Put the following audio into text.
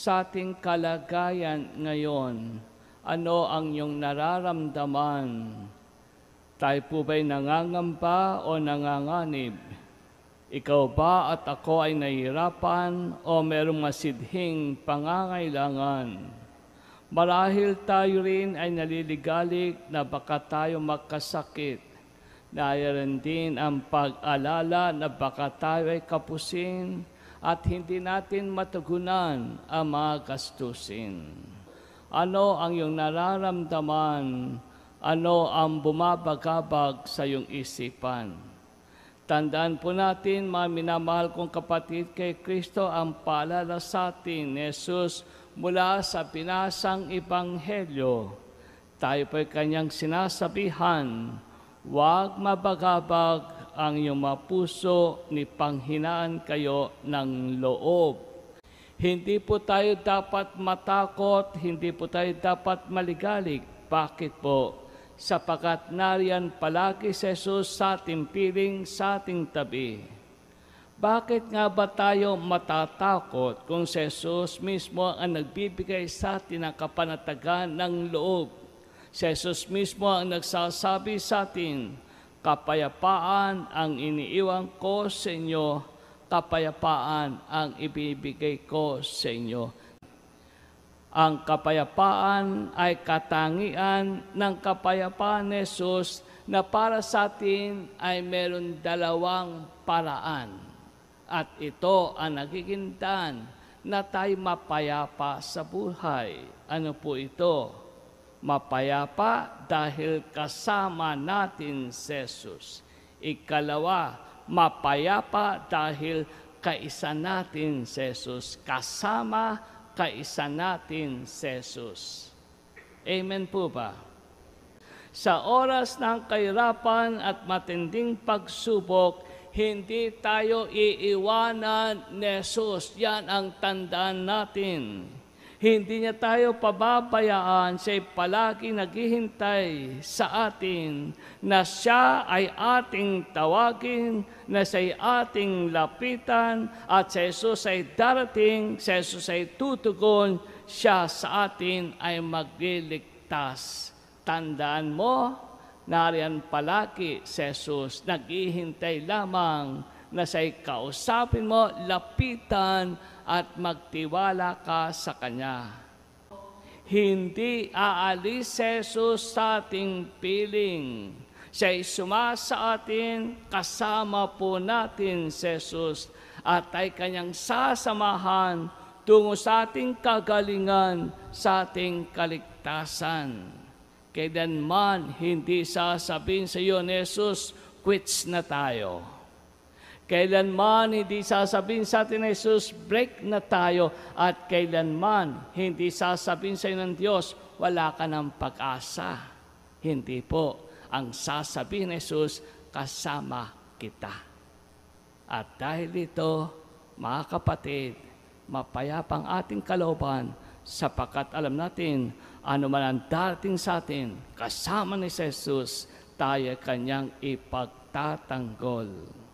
sa ating kalagayan ngayon, ano ang iyong nararamdaman? Tayo po ba'y nangangamba o nanganganib? Ikaw ba at ako ay nahihirapan o merong masidhing pangangailangan? Marahil tayo rin ay naliligalig na baka tayo magkasakit. Nayaran din ang pag-alala na baka tayo ay kapusin at hindi natin matugunan ang mga gastusin. Ano ang iyong nararamdaman? Ano ang bumabagabag sa iyong isipan? Tandaan po natin, mga minamahal kong kapatid, kay Kristo ang paalala sa atin ni Jesus mula sa binasang Ebanghelyo. Tayo po'y kanyang sinasabihan, huwag mabagabag ang iyong mga puso ni panghinaan kayo ng loob. Hindi po tayo dapat matakot, hindi po tayo dapat maligalig. Bakit po? Sapagkat nariyan palagi si Jesus sa ating piling, sa ating tabi. Bakit nga ba tayo matatakot kung si Jesus mismo ang nagbibigay sa atin ng kapanatagan ng loob? Si Jesus mismo ang nagsasabi sa atin, kapayapaan ang iniiwan ko sa inyo, kapayapaan ang ibibigay ko sa inyo. Ang kapayapaan ay katangian ng kapayapaan ni Jesus na para sa atin ay meron dalawang paraan. At ito ang nagiging daan na tayo mapayapa sa buhay. Ano po ito? Mapayapa dahil kasama natin si Jesus. Ikalawa, mapayapa dahil kaisa natin si Jesus. Kasama, kaisa natin si Jesus. Amen po ba? Sa oras ng kahirapan at matinding pagsubok, hindi tayo iiwanan ni Jesus. Yan ang tandaan natin. Hindi niya tayo pababayaan, siya'y palagi naghihintay sa atin na siya ay ating tawagin, na siya'y ating lapitan, at si Jesus ay darating, si Jesus ay tutugon, siya sa atin ay magliligtas. Tandaan mo, nariyan palagi si Jesus, naghihintay lamang na siya'y kausapin mo, lapitan, at magtiwala ka sa Kanya. Hindi aalis si Jesus sa ating piling. Siya'y sumasa atin, kasama po natin si Jesus, at ay Kanyang sasamahan tungo sa ating kagalingan, sa ating kaligtasan. Kailanman hindi sasabihin sa iyo ni Jesus, quits na tayo. Kailanman hindi sasabihin sa atin ni Jesus, break na tayo. At kailanman hindi sasabihin sa iyo ng Diyos, wala ka ng pag-asa. Hindi po. Ang sasabihin ni Jesus, kasama kita. At dahil dito, mga kapatid, mapayapang ating kalooban, sapagkat alam natin, ano man ang darating sa atin, kasama ni Jesus, tayo Kanyang ipagtatanggol.